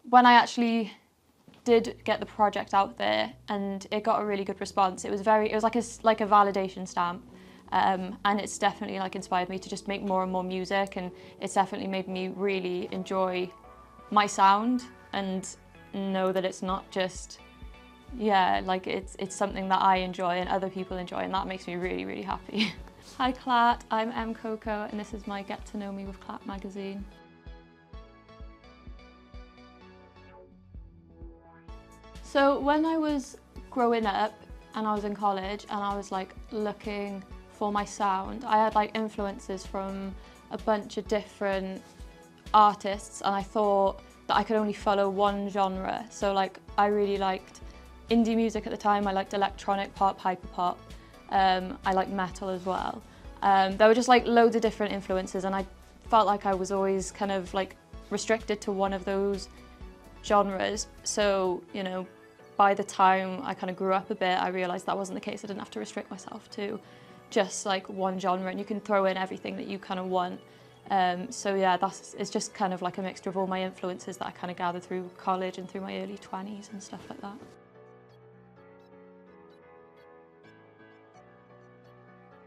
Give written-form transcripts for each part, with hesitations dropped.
when I actually did get the project out there and it got a really good response, it was like a validation stamp. And it's definitely like inspired me to just make more and more music, and it's definitely made me really enjoy my sound and know that it's not just, yeah, like it's something that I enjoy and other people enjoy, and that makes me really, really happy. Hi KLAT, I'm Koko, and this is my Get to Know Me with KLAT magazine. So when I was growing up and I was in college and I was like looking for my sound, I had like influences from a bunch of different artists, and I thought that I could only follow one genre. So like I really liked indie music at the time. I liked electronic pop, hyperpop. I liked metal as well. There were just like loads of different influences, and I felt like I was always kind of like restricted to one of those genres. So, you know, by the time I kind of grew up a bit, I realised that wasn't the case. I didn't have to restrict myself to just like one genre, and you can throw in everything that you kind of want. So yeah, it's just kind of like a mixture of all my influences that I kind of gathered through college and through my early 20s and stuff like that.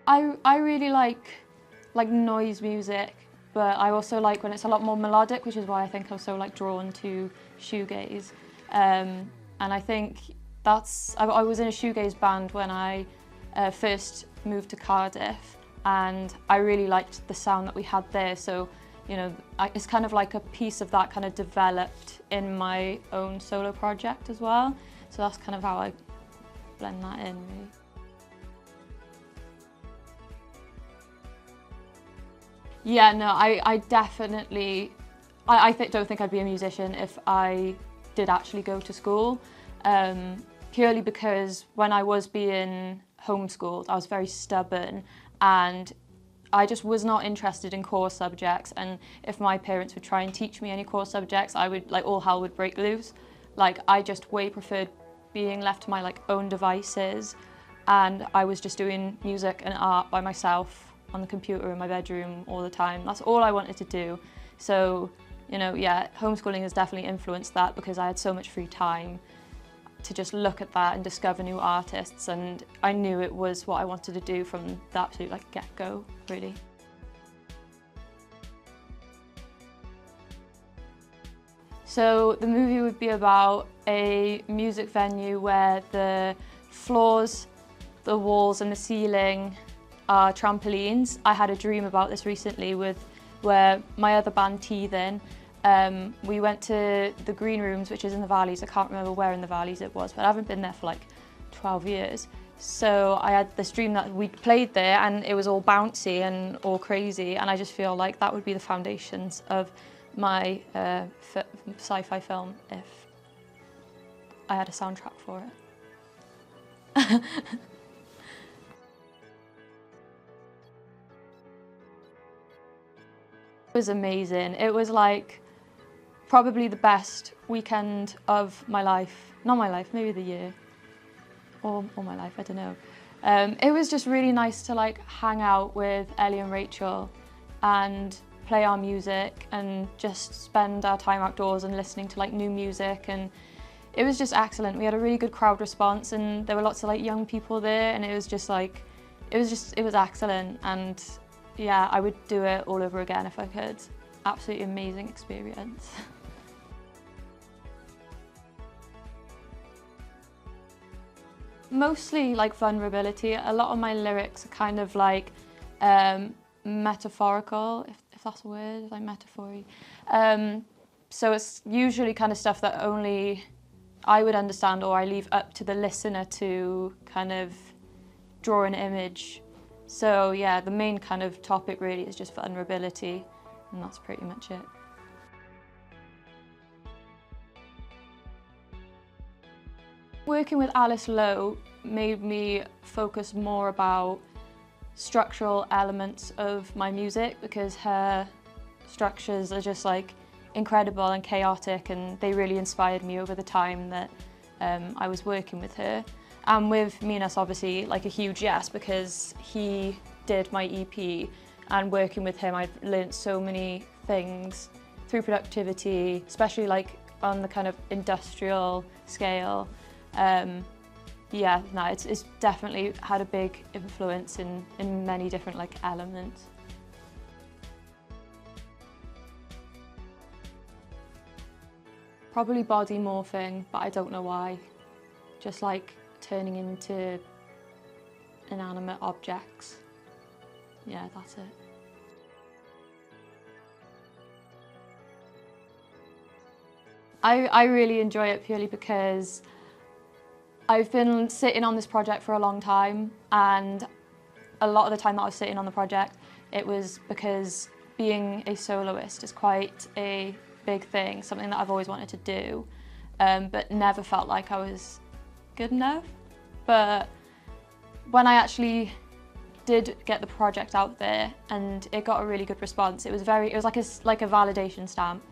I really like noise music, but I also like when it's a lot more melodic, which is why I think I'm so like drawn to shoegaze. And I think I was in a shoegaze band when I first moved to Cardiff, and I really liked the sound that we had there. So, you know, it's kind of like a piece of that kind of developed in my own solo project as well. So that's kind of how I blend that in, really. Yeah, no, I definitely, don't think I'd be a musician if I did actually go to school, purely because when I was being homeschooled, I was very stubborn, and I just was not interested in core subjects, and if my parents would try and teach me any core subjects, I would, like, all hell would break loose. Like, I just way preferred being left to my, like, own devices, and I was just doing music and art by myself on the computer in my bedroom all the time. That's all I wanted to do. So, you know, yeah, homeschooling has definitely influenced that, because I had so much free time to just look at that and discover new artists, and I knew it was what I wanted to do from the absolute like get-go, really. So the movie would be about a music venue where the floors, the walls and the ceiling are trampolines. I had a dream about this recently where my other band, Teases, we went to the green rooms, which is in the valleys. I can't remember where in the valleys it was, but I haven't been there for like 12 years. So I had this dream that we played there, and it was all bouncy and all crazy, and I just feel like that would be the foundations of my sci-fi film if I had a soundtrack for it. It was amazing. It was like probably the best weekend of my life. Not my life, maybe the year. Or my life, I don't know. It was just really nice to like hang out with Ellie and Rachel and play our music and just spend our time outdoors and listening to like new music, and it was just excellent. We had a really good crowd response, and there were lots of like young people there, and it was just like, it was excellent. And yeah, I would do it all over again if I could. Absolutely amazing experience. Mostly like vulnerability. A lot of my lyrics are kind of like metaphorical, if that's a word, like metaphory. So it's usually kind of stuff that only I would understand, or I leave up to the listener to kind of draw an image. So yeah, the main kind of topic really is just vulnerability, and that's pretty much it. Working with Alice Low made me focus more about structural elements of my music, because her structures are just like incredible and chaotic, and they really inspired me over the time that I was working with her. And with Minas, obviously, like a huge yes, because he did my EP, and working with him I've learnt so many things through productivity, especially like on the kind of industrial scale. Yeah, no, it's definitely had a big influence in many different like elements. Probably body morphing, but I don't know why. Just like turning into inanimate objects. Yeah, that's it. I really enjoy it purely because I've been sitting on this project for a long time, and a lot of the time that I was sitting on the project, it was because being a soloist is quite a big thing, something that I've always wanted to do, but never felt like I was good enough. But when I actually did get the project out there and it got a really good response, it was like a validation stamp.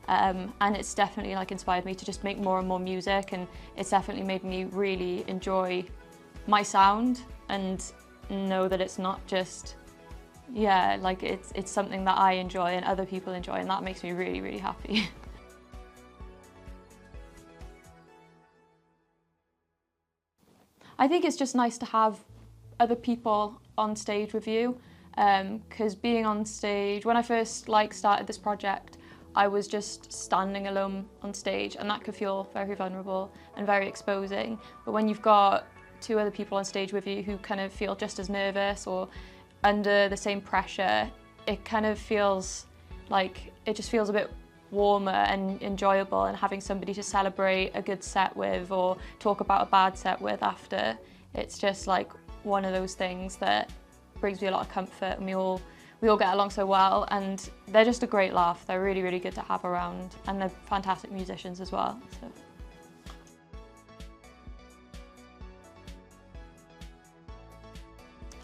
And it's definitely like inspired me to just make more and more music, and it's definitely made me really enjoy my sound and know that it's not just, yeah, like it's something that I enjoy and other people enjoy, and that makes me really, really happy. I think it's just nice to have other people on stage with you, because being on stage, when I first started this project, I was just standing alone on stage, and that could feel very vulnerable and very exposing. But when you've got two other people on stage with you who kind of feel just as nervous or under the same pressure, it kind of feels like, it just feels a bit warmer and enjoyable, and having somebody to celebrate a good set with or talk about a bad set with after, it's just like one of those things that brings me a lot of comfort, and we all get along so well, and they're just a great laugh. They're really, really good to have around, and they're fantastic musicians as well. So.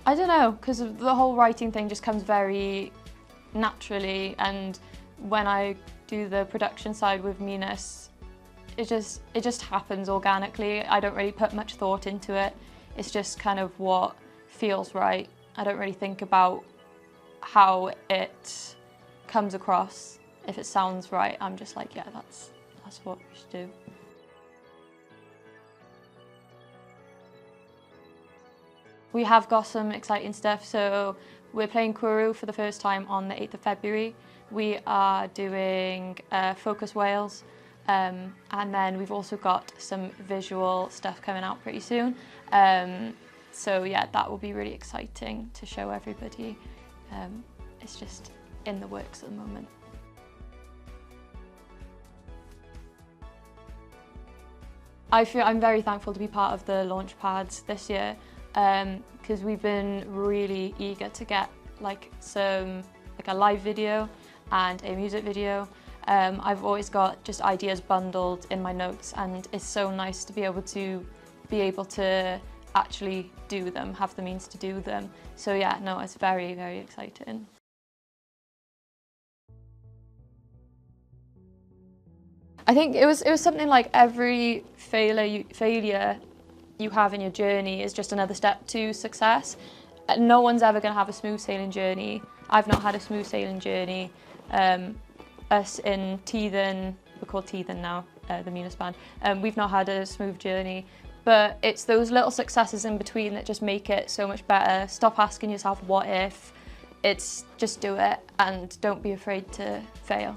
I don't know, because the whole writing thing just comes very naturally, and when I do the production side with Minas, it just happens organically. I don't really put much thought into it. It's just kind of what feels right. I don't really think about how it comes across. If it sounds right, I'm just like, yeah, that's what we should do. We have got some exciting stuff. So we're playing Kuru for the first time on the 8th of February. We are doing Focus Wales, and then we've also got some visual stuff coming out pretty soon. So yeah, that will be really exciting to show everybody. It's just in the works at the moment. I'm very thankful to be part of the launch pads this year, because we've been really eager to get a live video and a music video. I've always got just ideas bundled in my notes, and it's so nice to be able to actually do them, have the means to do them. So yeah, no, it's very, very exciting. I think it was something like every failure you have in your journey is just another step to success. No one's ever going to have a smooth sailing journey. I've not had a smooth sailing journey. Us in Teathen, we're called Teathen now, the Minas band, we've not had a smooth journey. But it's those little successes in between that just make it so much better. Stop asking yourself what if. It's just do it, and don't be afraid to fail.